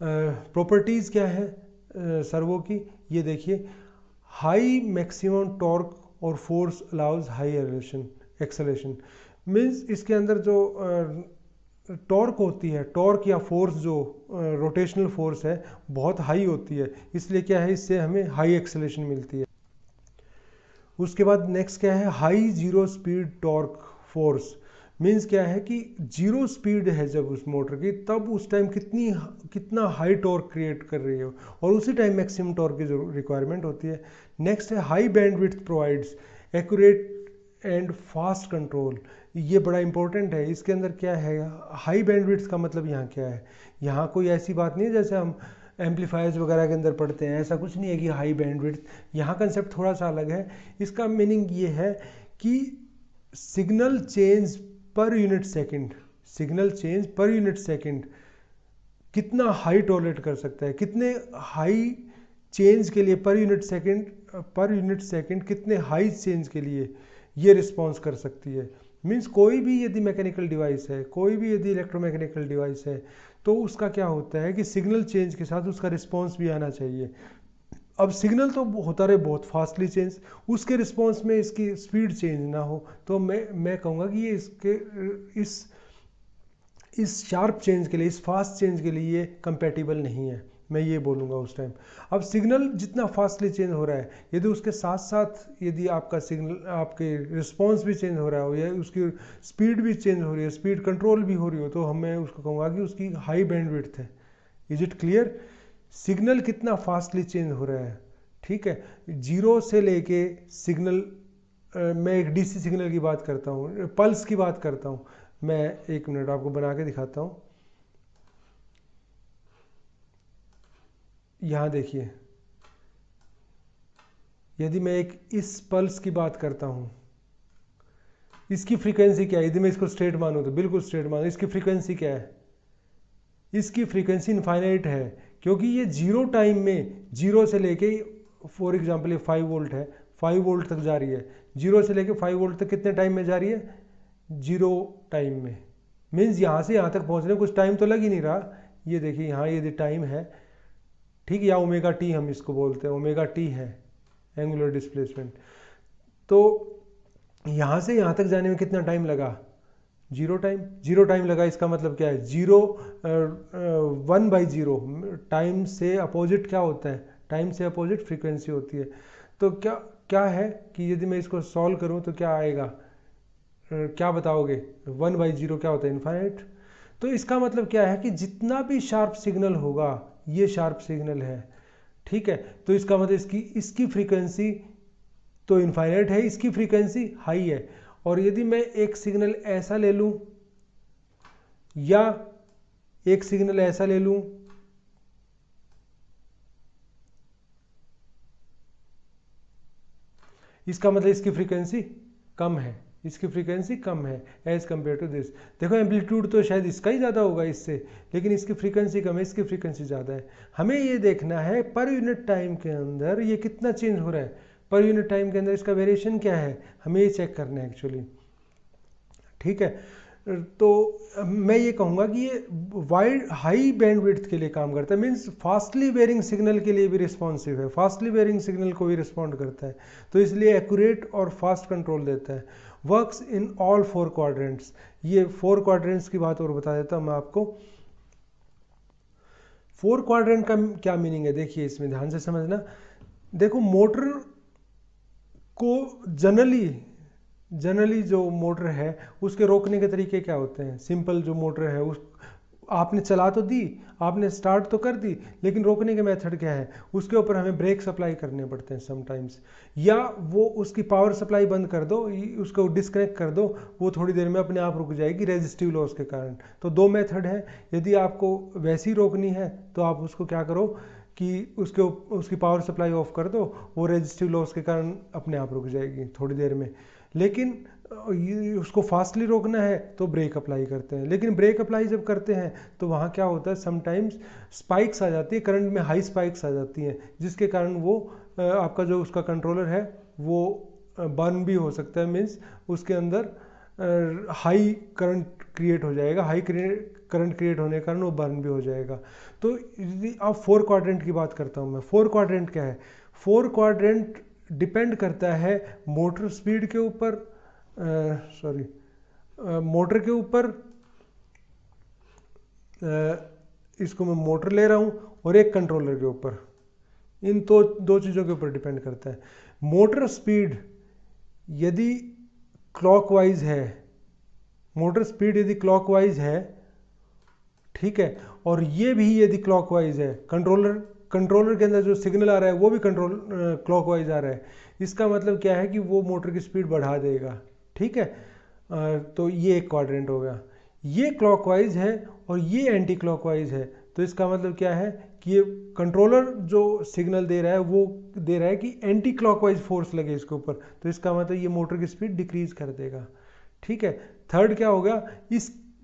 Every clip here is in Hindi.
प्रॉपर्टीज़ क्या है सर्वो की, ये देखिए, हाई मैक्सिमम टॉर्क और force allows high acceleration. Means इसके अंदर जो टॉर्क होती है, टॉर्क या फोर्स जो रोटेशनल फोर्स है बहुत हाई होती है, इसलिए क्या है, इससे हमें हाई एक्सेलेरेशन मिलती है। उसके बाद नेक्स्ट क्या है, high zero speed torque force. Means क्या है कि जीरो स्पीड है जब उस मोटर की, तब उस टाइम कितना हाई टॉर्क क्रिएट कर रही है, और उसी टाइम मैक्सिमम टॉर्क की जो रिक्वायरमेंट होती है। नेक्स्ट है high bandwidth provides accurate and fast control. ये बड़ा इंपॉर्टेंट है। इसके अंदर क्या है, हाई बैंडविड्थ का मतलब यहाँ क्या है, यहाँ कोई ऐसी बात नहीं है जैसे हम एम्पलीफायर्स वगैरह के अंदर पढ़ते हैं, ऐसा कुछ नहीं है कि हाई बैंडविड्थ। यहाँ कंसेप्ट थोड़ा सा अलग है। इसका मीनिंग ये है कि signal change per unit second, signal change per unit second कितना हाई टॉलरेट कर सकता है, कितने हाई चेंज के लिए पर यूनिट सेकंड कितने हाई चेंज के लिए ये रिस्पॉन्स कर सकती है। मीन्स कोई भी यदि मैकेनिकल डिवाइस है, कोई भी यदि इलेक्ट्रोमैकेनिकल डिवाइस है, तो उसका क्या होता है कि सिग्नल चेंज के साथ उसका रिस्पॉन्स भी आना चाहिए। अब सिग्नल तो होता रहे बहुत फास्टली चेंज, उसके रिस्पॉन्स में इसकी स्पीड चेंज ना हो, तो मैं कहूँगा कि ये इस शार्प चेंज के लिए, इस फास्ट चेंज के लिए ये कंपैटिबल नहीं है, मैं ये बोलूँगा उस टाइम। अब सिग्नल जितना फास्टली चेंज हो रहा है, यदि उसके साथ साथ यदि आपका सिग्नल, आपके रिस्पॉन्स भी चेंज हो रहा हो, या उसकी स्पीड भी चेंज हो रही है, स्पीड कंट्रोल भी हो रही हो, तो मैं उसको कहूँगा कि उसकी हाई बैंडविड्थ है। Is it clear? सिग्नल कितना फास्टली चेंज हो रहा है, ठीक है। जीरो से लेके सिग्नल, मैं एक डीसी सिग्नल की बात करता हूँ, पल्स की बात करता हूँ। मैं एक मिनट आपको बना के दिखाता हूँ। यहाँ देखिए, यदि मैं एक इस पल्स की बात करता हूँ, इसकी फ्रीक्वेंसी क्या है, यदि मैं इसको स्ट्रेट मानूँ तो बिल्कुल स्ट्रेट मानूँ, इसकी फ्रीक्वेंसी क्या है, इसकी फ्रीक्वेंसी इनफाइनाइट है, क्योंकि ये जीरो टाइम में, जीरो से लेके, फॉर एग्जांपल ये 5 वोल्ट है, 5 वोल्ट तक जा रही है, जीरो से लेके 5 वोल्ट तक कितने टाइम में जा रही है, जीरो टाइम में। मीन्स यहाँ से यहाँ तक पहुँचने कुछ टाइम तो लग ही नहीं रहा। ये देखिए यहाँ यदि टाइम है, ठीक है, या ओमेगा टी हम इसको बोलते हैं, ओमेगा टी है एंगुलर डिस्प्लेसमेंट। तो यहाँ से यहाँ तक जाने में कितना टाइम लगा, जीरो टाइम। जीरो टाइम लगा, इसका मतलब क्या है, जीरो 1/0 टाइम से अपोजिट क्या होता है, टाइम से अपोजिट फ्रीक्वेंसी होती है। तो क्या क्या है कि यदि मैं इसको सॉल्व करूं तो क्या आएगा, क्या बताओगे, 1/0 क्या होता है, इनफाइनाइट। तो इसका मतलब क्या है कि जितना भी शार्प सिग्नल होगा, ये शार्प सिग्नल है, ठीक है, तो इसका मतलब इसकी फ्रीक्वेंसी तो इनफाइनाइट है, इसकी फ्रीक्वेंसी हाई है। और यदि मैं एक सिग्नल ऐसा ले लूं, या एक सिग्नल ऐसा ले लूं, इसका मतलब इसकी फ्रीक्वेंसी कम है, इसकी फ्रीक्वेंसी कम है एज कम्पेयर टू दिस। देखो एम्पलीट्यूड तो शायद इसका ही ज़्यादा होगा इससे, लेकिन इसकी फ्रीक्वेंसी कम है, इसकी फ्रीक्वेंसी ज़्यादा है। हमें ये देखना है पर यूनिट टाइम के अंदर ये कितना चेंज हो रहा है, पर यूनिट टाइम के अंदर इसका वेरिएशन क्या है, हमें ये चेक करना है एक्चुअली, ठीक है। तो मैं ये कहूँगा कि ये वाइड हाई बैंडविड्थ के लिए काम करता है, मीन्स फास्टली वेरिंग सिग्नल के लिए भी रिस्पॉन्सिव है, फास्टली वेरिंग सिग्नल को भी रिस्पॉन्ड करता है, तो इसलिए एक्यूरेट और फास्ट कंट्रोल देता है। Works in all 4 quadrants. ये 4 क्वाड्रेंट्स की बात और बता देता हूँ मैं आपको। 4 क्वाड्रेंट का क्या मीनिंग है, देखिए इसमें ध्यान से समझना। देखो मोटर को जनरली जो मोटर है उसके रोकने के तरीके क्या होते हैं, सिंपल जो मोटर है उस आपने चला तो दी, आपने स्टार्ट तो कर दी, लेकिन रोकने के मेथड क्या है, उसके ऊपर हमें ब्रेक सप्लाई करने पड़ते हैं समटाइम्स, या वो उसकी पावर सप्लाई बंद कर दो, उसको डिस्कनेक्ट कर दो, वो थोड़ी देर में अपने आप रुक जाएगी रेजिस्टिव लॉस के कारण। तो 2 मेथड है। यदि आपको वैसी रोकनी है तो आप उसको क्या करो कि उसकी पावर सप्लाई ऑफ कर दो, वो रेजिस्टिव लॉस के कारण अपने आप रुक जाएगी थोड़ी देर में। लेकिन उसको फास्टली रोकना है तो ब्रेक अप्लाई करते हैं, लेकिन ब्रेक अप्लाई जब करते हैं तो वहाँ क्या होता है, समटाइम्स स्पाइक्स आ जाती है, करंट में हाई स्पाइक्स आ जाती हैं, जिसके कारण वो आपका जो उसका कंट्रोलर है वो बर्न भी हो सकता है, मीन्स उसके अंदर हाई करंट क्रिएट हो जाएगा, हाई करंट क्रिएट होने के कारण वो बर्न भी हो जाएगा। तो अब 4 क्वाड्रेंट की बात करता हूँ मैं। 4 क्वाड्रेंट क्या है? 4 क्वाड्रेंट डिपेंड करता है मोटर स्पीड के ऊपर, मोटर के ऊपर, इसको मैं मोटर ले रहा हूँ, और एक कंट्रोलर के ऊपर। इन दो चीज़ों के ऊपर डिपेंड करता है। मोटर स्पीड यदि क्लॉकवाइज है, मोटर स्पीड यदि क्लॉकवाइज है, ठीक है, और ये भी यदि क्लॉकवाइज है, कंट्रोलर के अंदर जो सिग्नल आ रहा है वो भी क्लॉकवाइज आ रहा है, इसका मतलब क्या है कि वो मोटर की स्पीड बढ़ा देगा, ठीक है। तो ये एक क्वाड्रेंट हो गया। ये क्लॉकवाइज है और ये एंटी क्लॉकवाइज है, तो इसका मतलब क्या है कि ये कंट्रोलर जो सिग्नल दे रहा है वो दे रहा है कि एंटी क्लॉकवाइज फोर्स लगे इसके ऊपर, तो इसका मतलब ये मोटर की स्पीड डिक्रीज कर देगा, ठीक है। थर्ड क्या होगा,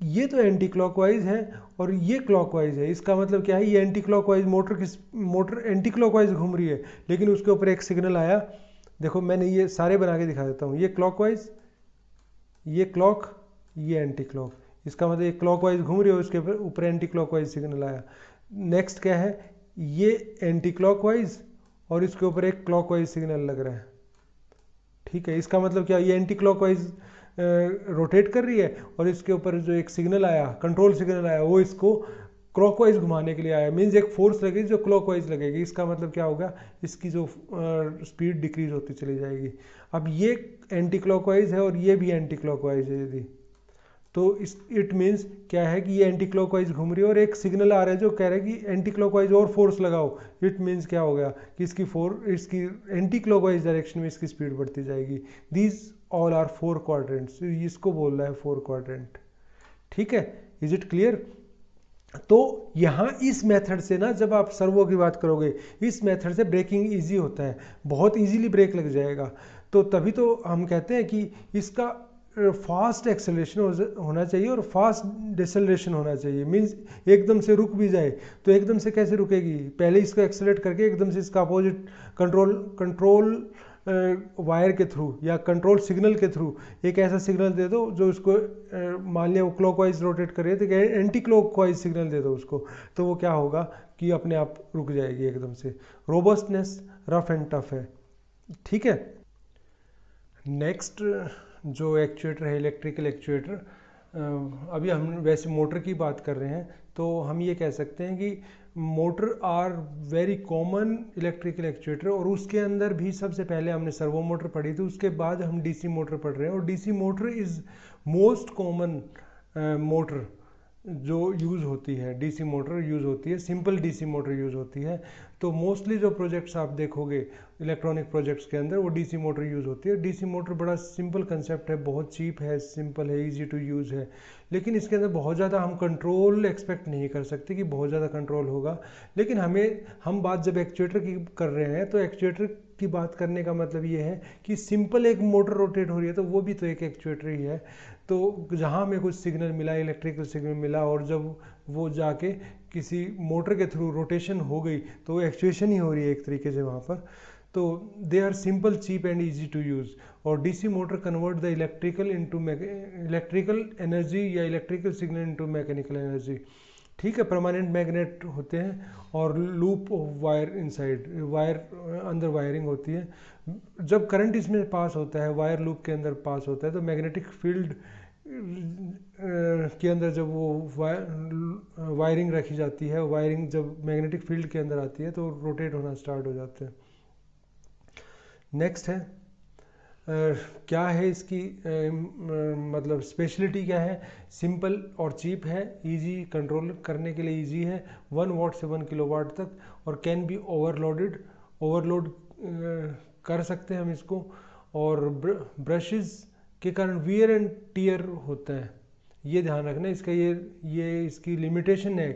ये तो एंटी क्लॉकवाइज है और ये क्लॉकवाइज है, इसका मतलब क्या है, ये anti clockwise motor anti clockwise घूम रही है, लेकिन उसके ऊपर एक सिग्नल आया। देखो मैंने ये सारे बना के दिखा देता हूँ, ये क्लॉकवाइज, ये क्लॉक, ये एंटी क्लॉक, इसका मतलब ये क्लॉकवाइज घूम रही है, उसके ऊपर एंटी क्लॉकवाइज सिग्नल आया। नेक्स्ट क्या है, ये एंटी क्लॉकवाइज और इसके ऊपर एक क्लॉकवाइज सिग्नल लग रहा है, ठीक है। इसका मतलब क्या, ये एंटी क्लॉकवाइज रोटेट कर रही है और इसके ऊपर जो एक सिग्नल आया, कंट्रोल सिग्नल आया, वो इसको क्लॉकवाइज घुमाने के लिए आया, मीन्स एक फोर्स लगेगी जो क्लॉकवाइज लगेगी। इसका मतलब क्या होगा, इसकी जो स्पीड डिक्रीज होती चली जाएगी। अब ये एंटी क्लॉकवाइज है और ये भी एंटी क्लॉकवाइज है यदि, तो इट मीन्स क्या है कि ये एंटी क्लॉकवाइज घूम रही है और एक सिग्नल आ रहा है जो कह रहा है कि एंटी क्लॉकवाइज और फोर्स लगाओ। इट मीन्स क्या हो गया कि इसकी एंटी क्लॉकवाइज डायरेक्शन में इसकी स्पीड बढ़ती जाएगी। दीज ऑल आर 4 क्वाड्रेंट्स, इसको बोल रहा है 4 क्वाड्रेंट, ठीक है। Is it clear? तो यहाँ इस मेथड से ना, जब आप सर्वो की बात करोगे, इस मेथड से ब्रेकिंग इजी होता है, बहुत इजीली ब्रेक लग जाएगा। तो तभी तो हम कहते हैं कि इसका फास्ट एक्सेलरेशन होना चाहिए और फास्ट डिसेलरेशन होना चाहिए, मींस एकदम से रुक भी जाए तो एकदम से कैसे रुकेगी, पहले इसको एक्सेलरेट करके एकदम से इसका अपोजिट कंट्रोल वायर के थ्रू या कंट्रोल सिग्नल के थ्रू एक ऐसा सिग्नल दे दो जो उसको मान लिया वो क्लॉकवाइज रोटेट कर रही है, तो एंटी क्लॉकवाइज सिग्नल दे दो उसको, तो वो क्या होगा कि अपने आप रुक जाएगी एकदम से। रोबस्टनेस रफ एंड टफ है, ठीक है। नेक्स्ट जो एक्चुएटर है, इलेक्ट्रिकल एक्चुएटर, अभी हम वैसे मोटर की बात कर रहे हैं, तो हम ये कह सकते हैं कि motor are very common electrical actuator, और उसके अंदर भी सबसे पहले हमने सर्वो मोटर पढ़ी थी, उसके बाद हम डीसी मोटर पढ़ रहे हैं, और DC motor is most common motor जो यूज़ होती है, डीसी मोटर यूज़ होती है, सिंपल डीसी मोटर यूज़ होती है। तो मोस्टली जो प्रोजेक्ट्स आप देखोगे इलेक्ट्रॉनिक प्रोजेक्ट्स के अंदर, वो डीसी मोटर यूज़ होती है। डीसी मोटर बड़ा सिंपल कंसेप्ट है, बहुत चीप है, सिंपल है, इजी टू यूज़ है, लेकिन इसके अंदर बहुत ज़्यादा हम कंट्रोल एक्सपेक्ट नहीं कर सकते कि बहुत ज़्यादा कंट्रोल होगा। लेकिन हम बात जब एक्चुएटर की कर रहे हैं, तो एक्चुएटर की बात करने का मतलब ये है कि सिंपल एक मोटर रोटेट हो रही है, तो वो भी तो एक एक्चुएटर ही है। तो जहाँ हमें कुछ सिग्नल मिला, इलेक्ट्रिकल सिग्नल मिला, और जब वो जाके किसी मोटर के थ्रू रोटेशन हो गई, तो वो एक्चुएशन ही हो रही है एक तरीके से वहाँ पर। तो they are simple, cheap and easy to use. और DC motor convert the electrical energy या electrical signal into mechanical energy, ठीक है। परमानेंट मैग्नेट होते हैं और लूप वायर इनसाइड, वायर अंदर वायरिंग होती है। जब करंट इसमें पास होता है, वायर लूप के अंदर पास होता है, तो मैग्नेटिक फील्ड के अंदर जब वो वायरिंग रखी जाती है, वायरिंग जब मैग्नेटिक फील्ड के अंदर आती है तो रोटेट होना स्टार्ट हो जाते हैं। नेक्स्ट है क्या है इसकी मतलब स्पेशलिटी क्या है, सिंपल और चीप है, इजी कंट्रोल करने के लिए इजी है, 1 वाट से 1 किलोवाट तक, और कैन बी ओवरलोड कर सकते हैं हम इसको। और ब्रशेस के कारण वियर एंड टियर होता है, ये ध्यान रखना। इसका ये इसकी लिमिटेशन है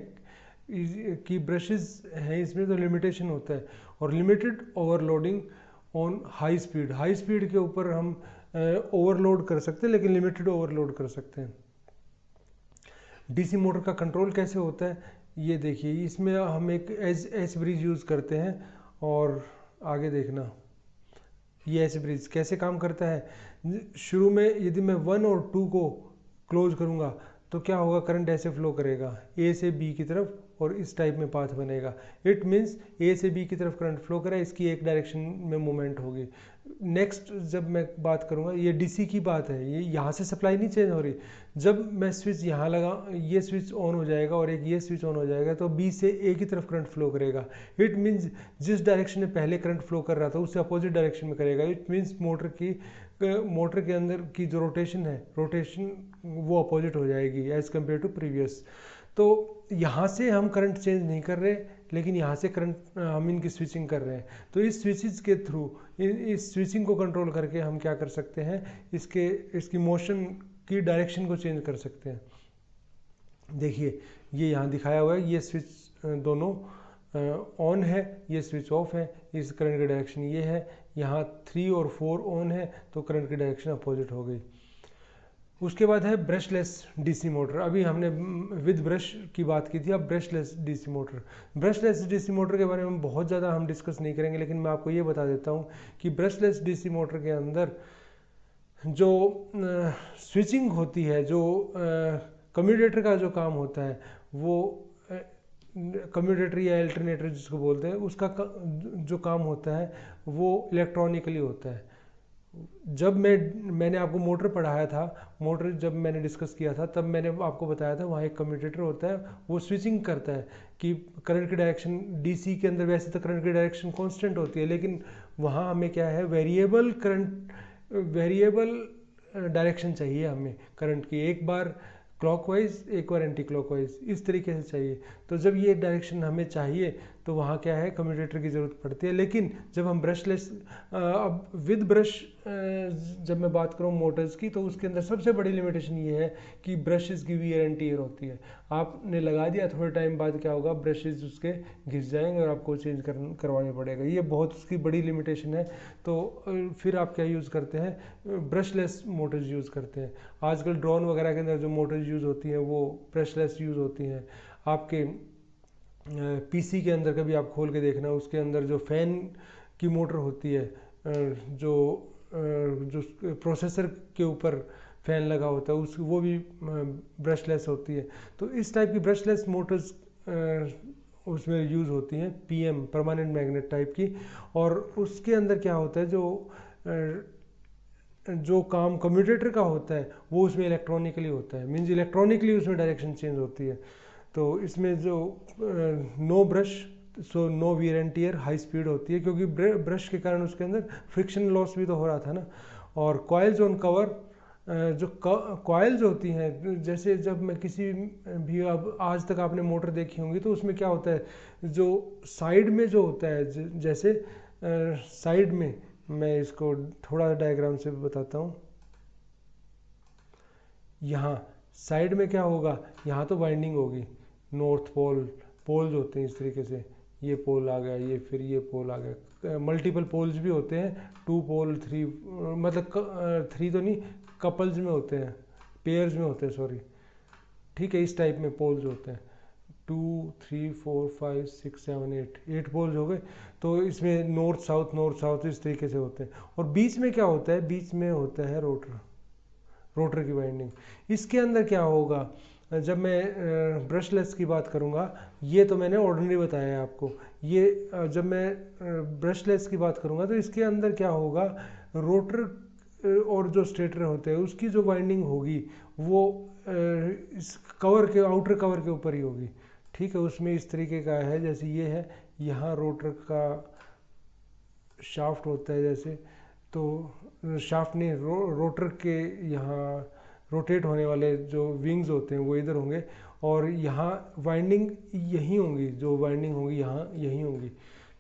कि ब्रशेस हैं इसमें, तो लिमिटेशन होता है। और limited overloading on high speed के ऊपर हम ओवरलोड कर सकते हैं, लेकिन लिमिटेड ओवरलोड कर सकते हैं। डीसी मोटर का कंट्रोल कैसे होता है, ये देखिए, इसमें हम एक एच ब्रिज यूज़ करते हैं, और आगे देखना, ये ऐसे ब्रिज कैसे काम करता है, शुरू में यदि मैं 1 और 2 को क्लोज करूँगा तो क्या होगा, करंट ऐसे फ्लो करेगा ए से बी की तरफ और इस टाइप में पाथ बनेगा। इट मीन्स ए से बी की तरफ करंट फ्लो करा, इसकी एक डायरेक्शन में मूवमेंट होगी। नेक्स्ट जब मैं बात करूँगा, ये डीसी की बात है, ये यहाँ से सप्लाई नहीं चेंज हो रही। जब मैं स्विच यहाँ लगा, ये स्विच ऑन हो जाएगा और एक ये स्विच ऑन हो जाएगा तो बी से ए की तरफ करंट फ्लो करेगा। इट मीन्स जिस डायरेक्शन में पहले करंट फ्लो कर रहा था उससे अपोजिट डायरेक्शन में करेगा। इट मीन्स मोटर के अंदर की जो रोटेशन है, रोटेशन वो अपोजिट हो जाएगी एज कम्पेयर टू प्रीवियस। तो यहाँ से हम करंट चेंज नहीं कर रहे, लेकिन यहाँ से करंट हम इनकी स्विचिंग कर रहे हैं। तो इस स्विचेस के थ्रू, इस स्विचिंग को कंट्रोल करके हम क्या कर सकते हैं, इसकी मोशन की डायरेक्शन को चेंज कर सकते हैं। देखिए ये यहाँ दिखाया हुआ है, ये स्विच दोनों ऑन है, ये स्विच ऑफ है, इस करंट की डायरेक्शन ये है। यहाँ 3 और 4 ऑन है तो करंट की डायरेक्शन अपोजिट हो गई। उसके बाद है ब्रशलेस डीसी मोटर। अभी हमने विद ब्रश की बात की थी, अब brushless DC motor. Brushless DC motor के बारे में बहुत ज़्यादा हम डिस्कस नहीं करेंगे, लेकिन मैं आपको ये बता देता हूँ कि ब्रशलेस डीसी मोटर के अंदर जो स्विचिंग होती है, जो कम्यूटेटर का जो काम होता है, वो कम्यूटेटर या अल्टरनेटर जिसको बोलते हैं, उसका जो काम होता है वो इलेक्ट्रॉनिकली होता है। जब मैंने आपको मोटर पढ़ाया था, मोटर जब मैंने डिस्कस किया था, तब मैंने आपको बताया था वहाँ एक कम्यूटेटर होता है, वो स्विचिंग करता है कि करंट की डायरेक्शन डीसी के अंदर वैसे तो करंट की डायरेक्शन कांस्टेंट होती है, लेकिन वहाँ हमें क्या है, वेरिएबल डायरेक्शन चाहिए हमें करंट की, एक बार क्लॉकवाइज एक बार एंटी क्लॉकवाइज, इस तरीके से चाहिए। तो जब ये डायरेक्शन हमें चाहिए तो वहाँ क्या है, कम्यूटेटर की ज़रूरत पड़ती है। लेकिन जब हम ब्रशलेस, अब विद ब्रश जब मैं बात करूँ मोटर्स की, तो उसके अंदर सबसे बड़ी लिमिटेशन ये है कि ब्रशेज़ की वियर एंड टियर होती है। आपने लगा दिया, थोड़े टाइम बाद क्या होगा, ब्रशेज़ उसके घिस जाएंगे और आपको चेंज करवाना पड़ेगा। ये बहुत उसकी बड़ी लिमिटेशन है। तो फिर आप क्या यूज़ करते हैं, ब्रशलेस मोटर्स यूज़ करते हैं। आजकल ड्रोन वगैरह के अंदर जो मोटर्स यूज़ होती हैं वो ब्रशलेस यूज़ होती हैं। आपके पीसी के अंदर कभी आप खोल के देखना, उसके अंदर जो फ़ैन की मोटर होती है, जो प्रोसेसर के ऊपर फ़ैन लगा होता है, वो भी ब्रशलेस होती है। तो इस टाइप की ब्रशलेस मोटर्स उसमें यूज़ होती हैं, पीएम परमानेंट मैग्नेट टाइप की। और उसके अंदर क्या होता है, जो काम कम्यूटेटर का होता है वो उसमें इलेक्ट्रॉनिकली होता है, मीन्स इलेक्ट्रॉनिकली उसमें डायरेक्शन चेंज होती है। तो इसमें जो no brush, so no wear and tear, high speed होती है, क्योंकि ब्रश के कारण उसके अंदर फ्रिक्शन लॉस भी तो हो रहा था ना। और कॉइल्स ऑन कवर, जो कॉइल्स होती हैं, जैसे जब मैं किसी भी, अब आज तक आपने मोटर देखी होंगी तो उसमें क्या होता है, जो साइड में जो होता है, जैसे साइड में, मैं इसको थोड़ा डायग्राम से बताता हूँ। यहाँ साइड में क्या होगा, यहाँ तो वाइंडिंग होगी, नॉर्थ पोल्स होते हैं इस तरीके से, ये पोल आ गया, ये फिर ये पोल आ गया, मल्टीपल पोल्स भी होते हैं, 2 पोल 3, मतलब 3 तो नहीं, कपल्स में होते हैं, पेयर्स में होते हैं, सॉरी, ठीक है, इस टाइप में पोल्स होते हैं, 2 3 4 5 6 7 8 पोल्स हो गए। तो इसमें नॉर्थ साउथ इस तरीके से होते हैं। और बीच में क्या होता है, बीच में होता है रोटर की वाइंडिंग। इसके अंदर क्या होगा, जब मैं ब्रशलेस की बात करूंगा, ये तो मैंने ऑर्डिनरी बताया है आपको, ये जब मैं ब्रशलेस की बात करूंगा तो इसके अंदर क्या होगा, रोटर और जो स्टेटर होते हैं उसकी जो वाइंडिंग होगी वो इस कवर के, आउटर कवर के ऊपर ही होगी, ठीक है। उसमें इस तरीके का है, जैसे ये है, यहाँ रोटर का शाफ्ट होता है, जैसे, तो शाफ्ट नहीं, रोटर के यहाँ रोटेट होने वाले जो विंग्स होते हैं वो इधर होंगे, और यहाँ वाइंडिंग यहीं होंगी, जो वाइंडिंग होंगी यहाँ यहीं होंगी,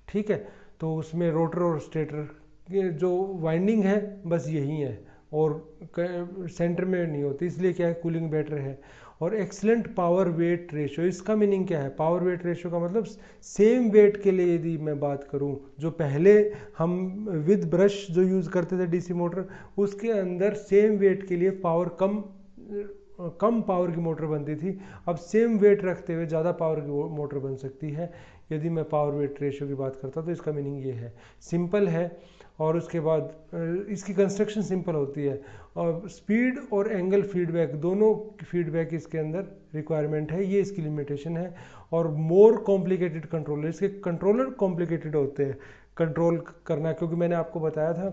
ठीक है। तो उसमें रोटर और स्टेटर के जो वाइंडिंग है बस यही है, और सेंटर में नहीं होती, इसलिए क्या है, कूलिंग बेटर है। और एक्सीलेंट पावर वेट रेशो, इसका मीनिंग क्या है, पावर वेट रेशो का मतलब सेम वेट के लिए यदि मैं बात करूं, जो पहले हम विद ब्रश जो यूज़ करते थे डीसी मोटर, उसके अंदर सेम वेट के लिए कम पावर की मोटर बनती थी। अब सेम वेट रखते हुए ज़्यादा पावर की मोटर बन सकती है, यदि मैं पावर वेट रेशो की बात करता हूँ। तो इसका मीनिंग ये है, सिंपल है और उसके बाद इसकी कंस्ट्रक्शन सिंपल होती है, और स्पीड और एंगल फीडबैक दोनों फीडबैक इसके अंदर रिक्वायरमेंट है, ये इसकी लिमिटेशन है। और मोर कॉम्प्लिकेटेड कंट्रोलर, इसके कंट्रोलर कॉम्प्लिकेटेड होते हैं कंट्रोल करना, क्योंकि मैंने आपको बताया था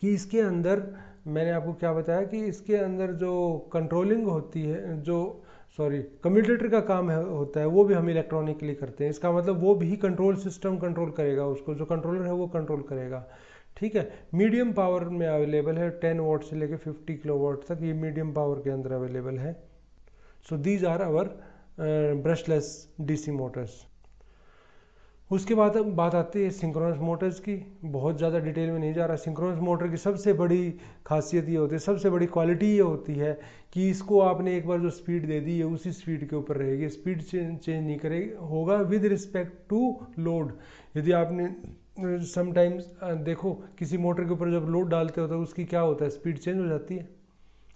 कि इसके अंदर, मैंने आपको क्या बताया कि इसके अंदर जो कंट्रोलिंग होती है, जो कम्यूटेटर का काम होता है, वो भी हम इलेक्ट्रॉनिकली करते हैं। इसका मतलब वो भी कंट्रोल सिस्टम कंट्रोल करेगा, उसको जो कंट्रोलर है वो कंट्रोल करेगा। ठीक है, मीडियम पावर में अवेलेबल है, 10 वाट से लेकर 50 किलो वाट तक, ये मीडियम पावर के अंदर अवेलेबल है। So these are our brushless DC motors. उसके बाद बात आती है सिंक्रोनस मोटर्स की। बहुत ज़्यादा डिटेल में नहीं जा रहा। सिंक्रोनस मोटर की सबसे बड़ी खासियत ये होती है, सबसे बड़ी क्वालिटी ये होती है कि इसको आपने एक बार जो स्पीड दे दी है उसी स्पीड के ऊपर रहेगी, स्पीड चेंज नहीं करेगी, होगा विद रिस्पेक्ट टू लोड। यदि आपने समटाइम्स देखो किसी मोटर के ऊपर जब लोड डालते हो तो उसकी क्या होता है, स्पीड चेंज हो जाती है।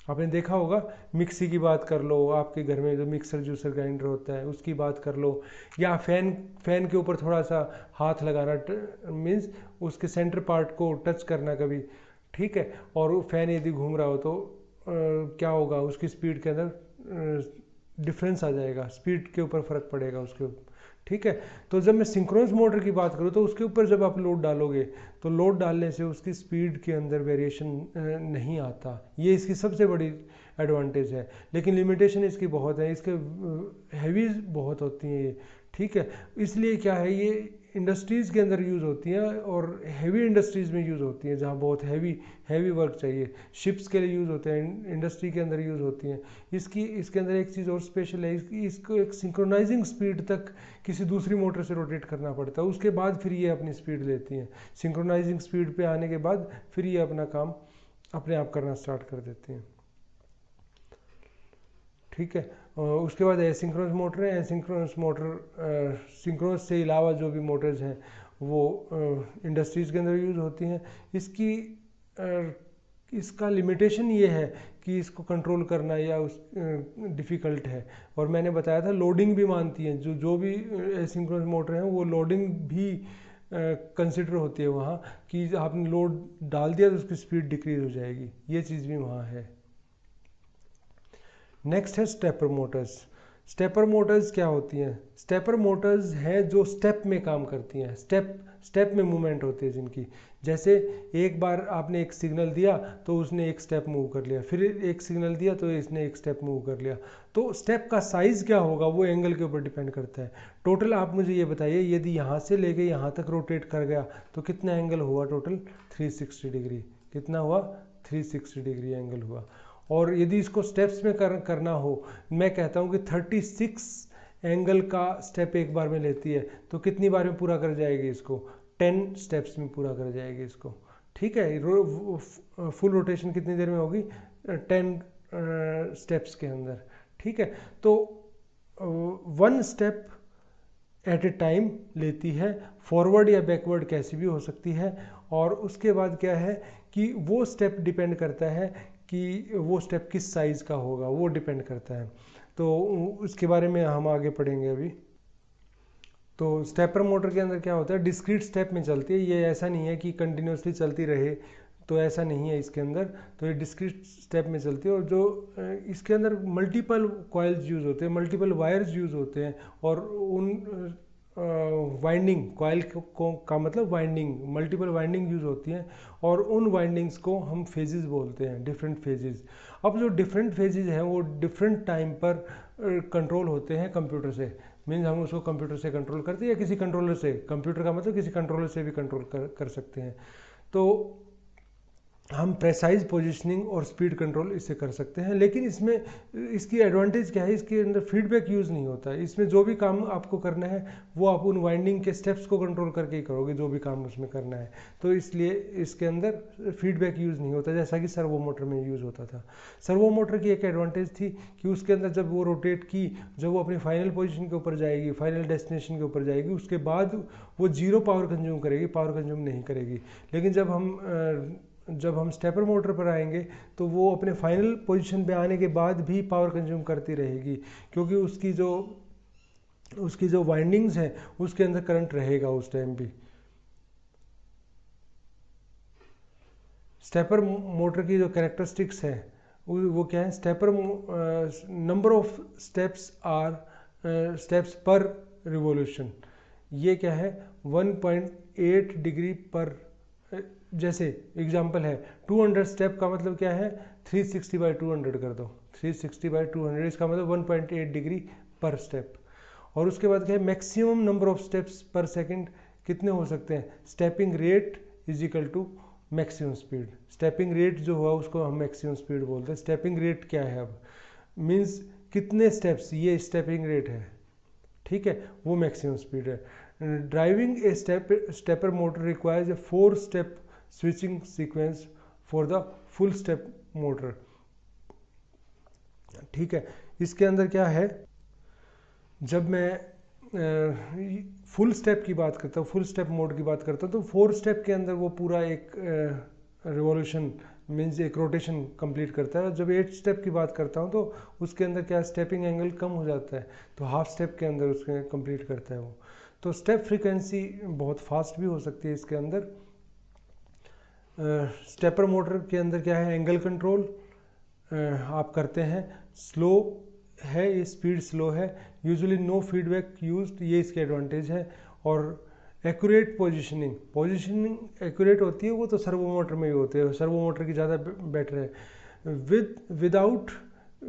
आपने देखा होगा, मिक्सी की बात कर लो, आपके घर में जो मिक्सर जूसर ग्राइंडर होता है उसकी बात कर लो, या फैन के ऊपर थोड़ा सा हाथ लगाना, मीन्स उसके सेंटर पार्ट को टच करना कभी, ठीक है, और फैन यदि घूम रहा हो तो क्या होगा, उसकी स्पीड के अंदर डिफरेंस आ जाएगा, स्पीड के ऊपर फर्क पड़ेगा उसके ऊपर। ठीक है, तो जब मैं सिंक्रोनस मोटर की बात करूँ तो उसके ऊपर जब आप लोड डालोगे तो लोड डालने से उसकी स्पीड के अंदर वेरिएशन नहीं आता, ये इसकी सबसे बड़ी एडवांटेज है। लेकिन लिमिटेशन इसकी बहुत है, इसके हैवी बहुत होती हैं ये। ठीक है, इसलिए क्या है, ये इंडस्ट्रीज़ के अंदर यूज़ होती हैं और हैवी इंडस्ट्रीज़ में यूज़ होती हैं, जहाँ बहुत हैवी वर्क चाहिए। शिप्स के लिए यूज़ होते हैं, इंडस्ट्री के अंदर यूज़ होती हैं। इसके अंदर एक चीज़ और स्पेशल है, इसको एक सिंक्रोनाइजिंग स्पीड तक किसी दूसरी मोटर से रोटेट करना पड़ता है, उसके बाद फिर ये अपनी स्पीड लेती हैं। सिंक्रोनाइजिंग स्पीड पे आने के बाद फिर ये अपना काम अपने आप करना स्टार्ट कर देती हैं। ठीक है, उसके बाद एसिंक्रोनस मोटर है। एसिंक्रोनस मोटर सिंक्रोनस से अलावा जो भी मोटर्स हैं वो इंडस्ट्रीज़ के अंदर यूज़ होती हैं। इसका लिमिटेशन ये है कि इसको कंट्रोल करना या डिफ़िकल्ट है। और मैंने बताया था लोडिंग भी मानती हैं, जो भी एसिंक्रोनस मोटर हैं वो लोडिंग भी कंसिडर होती है वहाँ, कि आपने लोड डाल दिया तो उसकी स्पीड डिक्रीज हो जाएगी, ये चीज़ भी वहाँ है। नेक्स्ट है स्टेपर मोटर्स। स्टेपर मोटर्स क्या होती हैं? स्टेपर मोटर्स हैं जो स्टेप में काम करती हैं, स्टेप में मूवमेंट होती है जिनकी। जैसे एक बार आपने एक सिग्नल दिया तो उसने एक स्टेप मूव कर लिया, फिर एक सिग्नल दिया तो इसने एक स्टेप मूव कर लिया। तो स्टेप का साइज़ क्या होगा वो एंगल के ऊपर डिपेंड करता है। टोटल आप मुझे ये बताइए, यदि यहाँ से लेके यहाँ तक रोटेट कर गया तो कितना एंगल हुआ? Total 360 degree. कितना हुआ? 360 डिग्री एंगल हुआ। और यदि इसको स्टेप्स में करना हो, मैं कहता हूँ कि 36 एंगल का स्टेप एक बार में लेती है, तो कितनी बार में पूरा कर जाएगी इसको? 10 स्टेप्स में पूरा कर जाएगी इसको। ठीक है, फुल रोटेशन कितनी देर में होगी? 10 स्टेप्स के अंदर। ठीक है, तो 1 स्टेप एट ए टाइम लेती है, फॉरवर्ड या बैकवर्ड कैसी भी हो सकती है। और उसके बाद क्या है कि वो स्टेप डिपेंड करता है कि वो स्टेप किस साइज़ का होगा, वो डिपेंड करता है। तो उसके बारे में हम आगे पढ़ेंगे अभी। तो स्टेपर मोटर के अंदर क्या होता है, डिस्क्रीट स्टेप में चलती है, ये ऐसा नहीं है कि कंटिन्यूसली चलती रहे, तो ऐसा नहीं है इसके अंदर। तो ये डिस्क्रीट स्टेप में चलती है, और जो इसके अंदर मल्टीपल कॉइल्स यूज़ होते हैं, मल्टीपल वायर्स यूज़ होते हैं, और उन वाइंडिंग कॉइल का मतलब वाइंडिंग, मल्टीपल वाइंडिंग यूज़ होती हैं, और उन वाइंडिंग्स को हम फेजेस बोलते हैं, डिफरेंट फेजेस। अब जो डिफरेंट फेजेस हैं वो डिफरेंट टाइम पर कंट्रोल होते हैं कंप्यूटर से। मीन्स हम उसको कंप्यूटर से कंट्रोल करते हैं या किसी कंट्रोलर से, कंप्यूटर का मतलब किसी कंट्रोलर से भी कंट्रोल कर सकते हैं। तो हम प्रेसाइज पोजीशनिंग और स्पीड कंट्रोल इससे कर सकते हैं। लेकिन इसमें इसकी एडवांटेज क्या है, इसके अंदर फीडबैक यूज़ नहीं होता है। इसमें जो भी काम आपको करना है वो आप उन वाइंडिंग के स्टेप्स को कंट्रोल करके ही करोगे, जो भी काम उसमें करना है। तो इसलिए इसके अंदर फीडबैक यूज़ नहीं होता, जैसा कि सर्वो मोटर में यूज़ होता था। सर्वो मोटर की एक एडवांटेज थी कि उसके अंदर जब वो रोटेट की, जब वो अपनी फाइनल पोजिशन के ऊपर जाएगी, फाइनल डेस्टिनेशन के ऊपर जाएगी, उसके बाद वो जीरो पावर कंज्यूम करेगी, पावर कंज्यूम नहीं करेगी। लेकिन जब हम स्टेपर मोटर पर आएंगे तो वो अपने फाइनल पोजीशन पे आने के बाद भी पावर कंज्यूम करती रहेगी, क्योंकि उसकी जो वाइंडिंग्स हैं उसके अंदर करंट रहेगा उस टाइम भी। स्टेपर मोटर की जो कैरेक्टरिस्टिक्स है वो क्या है, स्टेपर नंबर ऑफ स्टेप्स पर रिवॉल्यूशन, ये क्या है 1.8 डिग्री पर, जैसे एग्जांपल है 200 स्टेप का मतलब क्या है 360/200 कर दो, 360/200 इसका मतलब 1.8 डिग्री पर स्टेप। और उसके बाद क्या है maximum number of steps per second कितने हो सकते हैं, stepping rate is equal to maximum speed. Stepping rate जो हुआ उसको हम मैक्सिमम स्पीड बोलते हैं। स्टेपिंग रेट क्या है, अब मीन्स कितने स्टेप्स, ये स्टेपिंग रेट है, ठीक है, वो मैक्सिमम स्पीड है। Driving A stepper motor requires a 4 step switching sequence for the full step motor, ठीक है। इसके अंदर क्या है, जब मैं फुल स्टेप की बात करता हूँ, फुल स्टेप मोड की बात करता हूँ, तो 4 स्टेप के अंदर वो पूरा एक रिवॉल्यूशन मीन्स एक रोटेशन कंप्लीट करता है। जब 8 स्टेप की बात करता हूँ तो उसके अंदर क्या स्टेपिंग एंगल कम हो जाता है, तो हाफ स्टेप के अंदर उसके कंप्लीट करता है वो। तो स्टेप फ्रीक्वेंसी बहुत फास्ट भी हो सकती है इसके अंदर। स्टेपर मोटर के अंदर क्या है, एंगल कंट्रोल आप करते हैं, स्लो है, ये स्पीड स्लो है, यूजुअली नो फीडबैक यूज्ड, ये इसके एडवांटेज है। और एक्यूरेट पोजीशनिंग एक्यूरेट होती है वो तो सर्वो मोटर में ही होते हैं, सर्वो मोटर की ज़्यादा बेटर है। Without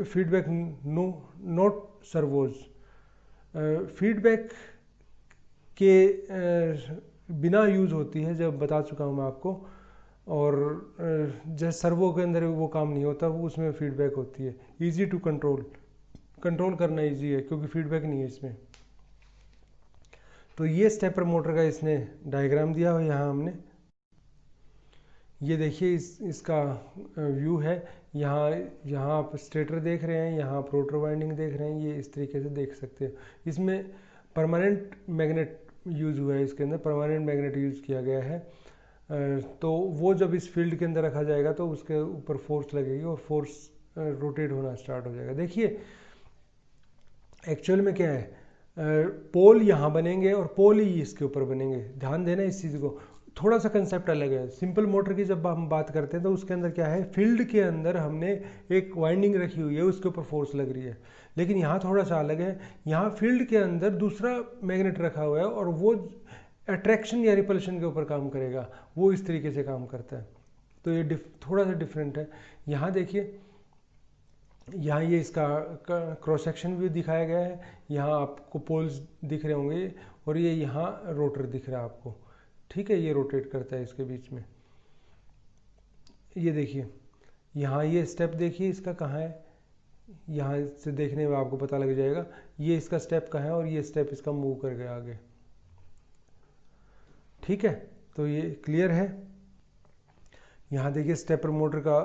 feedback no not servos, feedback के बिना यूज़ होती है, जब बता चुका हूँ मैं आपको। और जैसे सर्वो के अंदर वो काम नहीं होता, वो उसमें फीडबैक होती है। इजी टू कंट्रोल करना इजी है क्योंकि फीडबैक नहीं है इसमें। तो ये स्टेपर मोटर का इसने डायग्राम दिया हुआ यहाँ हमने, ये देखिए इसका व्यू है। यहाँ आप स्टेटर देख रहे हैं, यहाँ आप रोटर वाइंडिंग देख रहे हैं, ये इस तरीके से देख सकते हैं। इसमें परमानेंट मैग्नेट यूज़ हुआ है, इसके अंदर परमानेंट मैग्नेट यूज़ किया गया है। तो वो जब इस फील्ड के अंदर रखा जाएगा तो उसके ऊपर फोर्स लगेगी और फोर्स रोटेट होना स्टार्ट हो जाएगा। देखिए एक्चुअल में क्या है, पोल यहाँ बनेंगे और पोल ही इसके ऊपर बनेंगे, ध्यान देना इस चीज़ को। थोड़ा सा कंसेप्ट अलग है। सिंपल मोटर की जब हम बात करते हैं तो उसके अंदर क्या है, फील्ड के अंदर हमने एक वाइंडिंग रखी हुई है, उसके ऊपर फोर्स लग रही है। लेकिन यहाँ थोड़ा सा अलग है, यहाँ फील्ड के अंदर दूसरा मैग्नेट रखा हुआ है और वो अट्रैक्शन या रिपल्शन के ऊपर काम करेगा, वो इस तरीके से काम करता है। तो ये थोड़ा सा डिफरेंट है। यहाँ देखिए, यहाँ ये इसका क्रॉस सेक्शन व्यू दिखाया गया है, यहाँ आपको पोल्स दिख रहे होंगे और ये यहाँ रोटर दिख रहा है आपको, ठीक है, ये रोटेट करता है इसके बीच में। ये देखिए यहाँ ये स्टेप देखिए इसका कहाँ है, यहाँ से देखने में आपको पता लग जाएगा ये इसका स्टेप कहाँ है और ये स्टेप इसका मूव कर गया आगे, ठीक है। तो ये क्लियर है। यहाँ देखिए स्टेपर मोटर का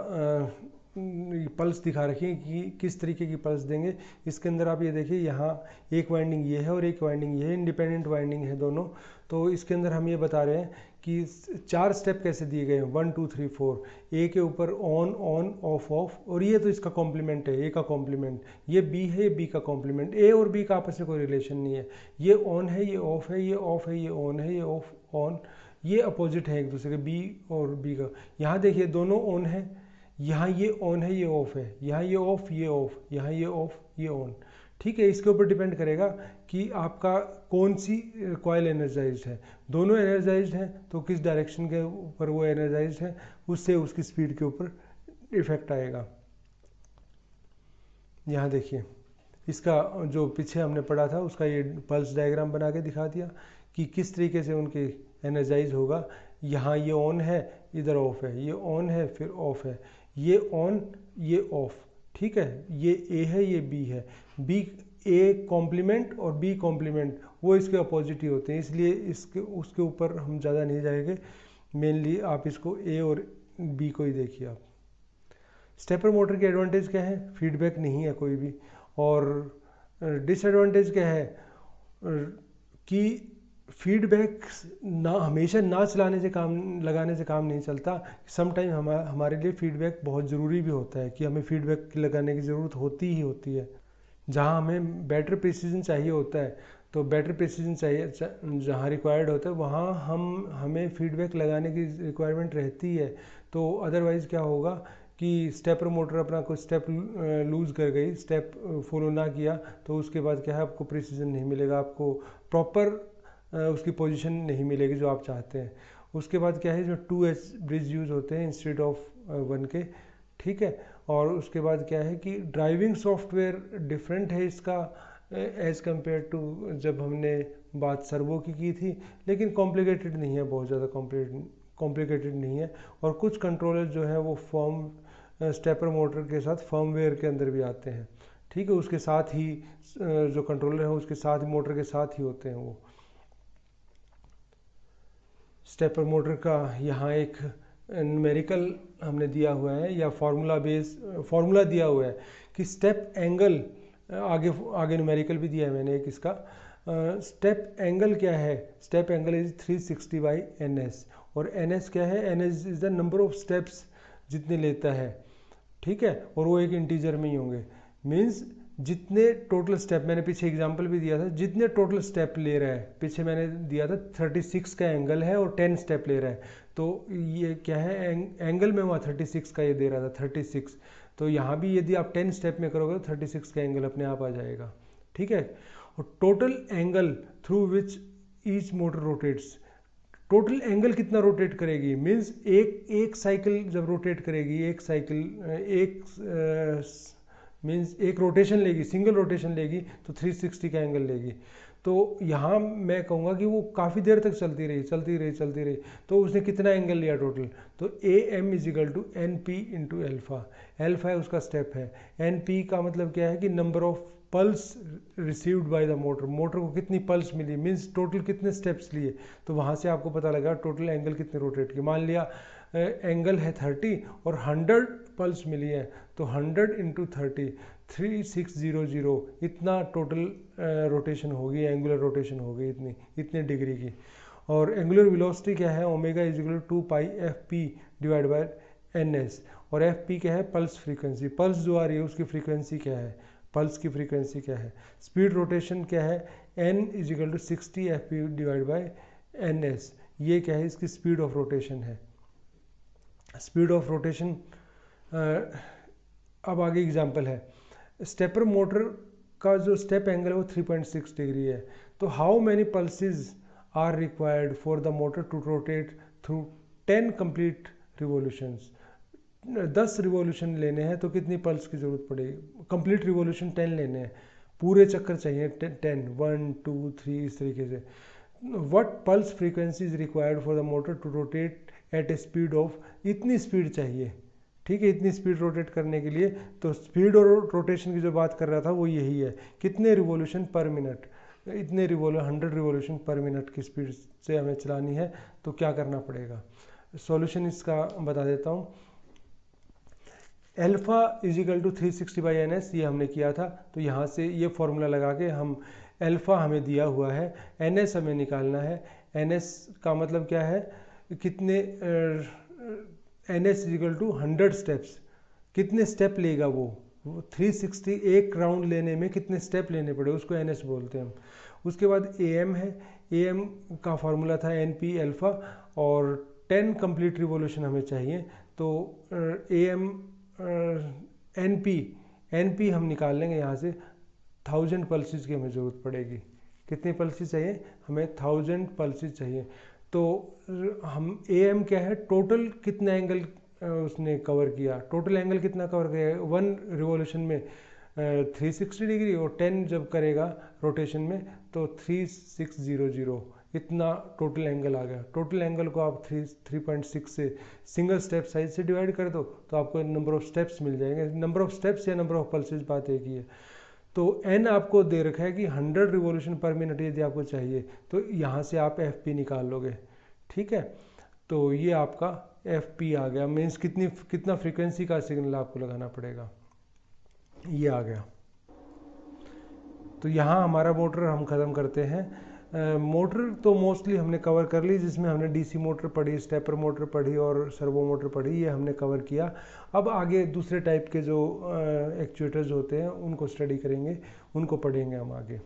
पल्स दिखा रखी है कि किस तरीके की पल्स देंगे। इसके अंदर आप ये देखिए यहाँ एक वाइंडिंग ये है और एक वाइंडिंग ये है, इंडिपेंडेंट वाइंडिंग है दोनों। तो इसके अंदर हम ये बता रहे हैं कि 4 स्टेप कैसे दिए गए हैं, 1 2 3 4, ए के ऊपर ऑन ऑन ऑफ ऑफ, और ये तो इसका कॉम्प्लीमेंट है, ए का कॉम्प्लीमेंट, ये बी है, ये बी का कॉम्प्लीमेंट। ए और बी का आपस में कोई रिलेशन नहीं है, ये ऑन है, ये ऑफ है, ये ऑफ है, ये ऑन है, ये ऑफ ऑन, ये अपोजिट है एक दूसरे के, बी और बी का। यहाँ देखिए दोनों ऑन है, यहाँ ये ऑन है, ये ऑफ है, यहाँ ये ऑफ, ये ऑफ, यहाँ ये ऑफ, ये ऑन, ठीक है। इसके ऊपर डिपेंड करेगा कि आपका कौन सी कॉइल एनर्जाइज्ड है। दोनों एनर्जाइज्ड हैं तो किस डायरेक्शन के ऊपर वो एनर्जाइज्ड है, उससे उसकी स्पीड के ऊपर इफेक्ट आएगा। यहाँ देखिए इसका जो पीछे हमने पढ़ा था उसका ये पल्स डायग्राम बना के दिखा दिया कि किस तरीके से उनके एनर्जाइज होगा। यहाँ ये ऑन है, इधर ऑफ है, ये ऑन है फिर ऑफ है, ये ऑन ये ऑफ, ठीक है। ये ए है, ये बी है, बी ए कॉम्प्लीमेंट और बी कॉम्प्लीमेंट वो इसके अपोजिट ही होते हैं, इसलिए इसके उसके ऊपर हम ज़्यादा नहीं जाएंगे। मेनली आप इसको ए और बी को ही देखिए आप। स्टेपर मोटर की एडवांटेज क्या है, फीडबैक नहीं है कोई भी। और डिसएडवांटेज क्या है कि फीडबैक ना हमेशा ना चलाने से काम लगाने से काम नहीं चलता। समटाइम हमारे लिए फीडबैक बहुत ज़रूरी भी होता है कि हमें फीडबैक लगाने की ज़रूरत होती ही होती है। जहाँ हमें बेटर प्रिसीजन चाहिए होता है तो बेटर प्रिसीजन चाहिए, जहाँ रिक्वायर्ड होता है वहाँ हमें फीडबैक लगाने की रिक्वायरमेंट रहती है। तो अदरवाइज़ क्या होगा कि स्टेपर मोटर अपना कोई स्टेप लूज़ कर गई, स्टेप फॉलो ना किया, तो उसके बाद क्या है आपको प्रिसीजन नहीं मिलेगा, आपको प्रॉपर उसकी पोजीशन नहीं मिलेगी जो आप चाहते हैं। उसके बाद क्या है, जो 2H ब्रिज यूज़ होते हैं इंस्टेड ऑफ 1 के, ठीक है। और उसके बाद क्या है कि ड्राइविंग सॉफ्टवेयर डिफरेंट है इसका एज़ कम्पेयर टू जब हमने बात सर्वो की थी, लेकिन कॉम्प्लिकेटेड नहीं है, बहुत ज़्यादा कॉम्प्लिकेटेड नहीं है। और कुछ कंट्रोलर जो है वो स्टेपर मोटर के साथ फर्मवेयर के अंदर भी आते हैं, ठीक है। उसके साथ ही जो कंट्रोलर है उसके साथ ही मोटर के साथ ही होते हैं वो। स्टेपर मोटर का यहाँ एक न्यूमेरिकल हमने दिया हुआ है या फार्मूला दिया हुआ है कि स्टेप एंगल, आगे न्यूमेरिकल भी दिया है मैंने एक इसका। स्टेप एंगल क्या है, स्टेप एंगल इज 360/ns, और ns क्या है, ns is the number of steps जितने लेता है, ठीक है। और वो एक इंटीजर में ही होंगे, मीन्स जितने टोटल स्टेप, मैंने पीछे एग्जांपल भी दिया था, जितने टोटल स्टेप ले रहा है, पीछे मैंने दिया था 36 का एंगल है और 10 स्टेप ले रहा है, तो ये क्या है, एंगल में वहाँ 36 का ये दे रहा था 36, तो यहाँ भी यदि आप 10 स्टेप में करोगे तो 36 का एंगल अपने आप आ जाएगा, ठीक है। और total angle through which each motor rotates, total angle कितना रोटेट करेगी, मीन्स एक साइकिल जब रोटेट करेगी, एक साइकिल मीन्स एक रोटेशन लेगी, सिंगल रोटेशन लेगी तो 360 का एंगल लेगी। तो यहाँ मैं कहूँगा कि वो काफ़ी देर तक चलती रही, तो उसने कितना एंगल लिया टोटल, तो AM = NP × अल्फ़ा, अल्फ़ा है उसका स्टेप है, NP का मतलब क्या है कि number of pulse received by the motor, motor को कितनी पल्स मिली, मीन्स टोटल कितने स्टेप्स लिए, तो वहाँ से आपको पता लगा टोटल एंगल कितने रोटेट की। मान लिया एंगल है 30 और 100 पल्स मिली है, तो 100 × 30 3600, इतना टोटल रोटेशन होगी, एंगुलर रोटेशन होगी इतने डिग्री की। और एंगुलर वेलोसिटी क्या है, ओमेगा = 2πfp/ns, और fp क्या है, पल्स फ्रीक्वेंसी, पल्स जो आ रही है उसकी फ्रीक्वेंसी क्या है, पल्स की फ्रीक्वेंसी क्या है। स्पीड रोटेशन क्या है, n = 60 fp/ns, ये क्या है, इसकी स्पीड ऑफ रोटेशन है। स्पीड ऑफ रोटेशन, अब आगे एग्जांपल है, स्टेपर मोटर का जो स्टेप एंगल है वो 3.6 डिग्री है, तो how many pulses are required for the motor to rotate through 10 complete revolutions, 10 revolution लेने हैं तो कितनी पल्स की ज़रूरत पड़ेगी, कंप्लीट रिवोल्यूशन 10 लेने हैं, पूरे चक्कर चाहिए 10, 1 2 3 इस तरीके से। What pulse frequency is required for the motor to rotate at a speed of, इतनी स्पीड चाहिए, ठीक है, इतनी स्पीड रोटेट करने के लिए। तो स्पीड और रोटेशन की जो बात कर रहा था वो यही है, कितने रिवोल्यूशन पर मिनट, इतने 100 रिवोल्यूशन पर मिनट की स्पीड से हमें चलानी है, तो क्या करना पड़ेगा। सॉल्यूशन इसका बता देता हूँ, अल्फ़ा = 360/ns ये हमने किया था, तो यहाँ से ये फॉर्मूला लगा के हम, अल्फ़ा हमें दिया हुआ है, ns हमें निकालना है, ns का मतलब क्या है, कितने ns = 100 स्टेप्स, कितने स्टेप लेगा वो 360, एक राउंड लेने में कितने स्टेप लेने पड़े उसको ns बोलते हैं हम। उसके बाद am है, am का फार्मूला था NP अल्फ़ा, और 10 कंप्लीट रिवोल्यूशन हमें चाहिए, तो am NP हम निकाल लेंगे यहाँ से, 1000 पल्सेस की हमें ज़रूरत पड़ेगी, कितनी पल्सेस चाहिए हमें, 1000 पल्सेस चाहिए। तो हम AM क्या है, टोटल कितना एंगल उसने कवर किया, टोटल एंगल कितना कवर किया, 1 रिवोल्यूशन में 360 डिग्री, और 10 जब करेगा रोटेशन में तो 3600, इतना टोटल एंगल आ गया। टोटल एंगल को आप 3.6 से सिंगल स्टेप साइज से डिवाइड कर दो तो आपको नंबर ऑफ स्टेप्स मिल जाएंगे, नंबर ऑफ स्टेप्स या नंबर ऑफ पल्सेस बात एक ही है। तो n आपको दे रखा है कि 100 रिवोल्यूशन पर मिनट यदि आपको चाहिए, तो यहाँ से आप fp निकाल लोगे, ठीक है। तो ये आपका fp आ गया, मीन्स कितना फ्रीक्वेंसी का सिग्नल आपको लगाना पड़ेगा, ये आ गया। तो यहाँ हमारा मोटर हम ख़त्म करते हैं। मोटर तो मोस्टली हमने कवर कर ली, जिसमें हमने डीसी मोटर पढ़ी, स्टेपर मोटर पढ़ी और सर्वो मोटर पढ़ी, ये हमने कवर किया। अब आगे दूसरे टाइप के जो एक्चुएटर्स होते हैं उनको स्टडी करेंगे, उनको पढ़ेंगे हम आगे।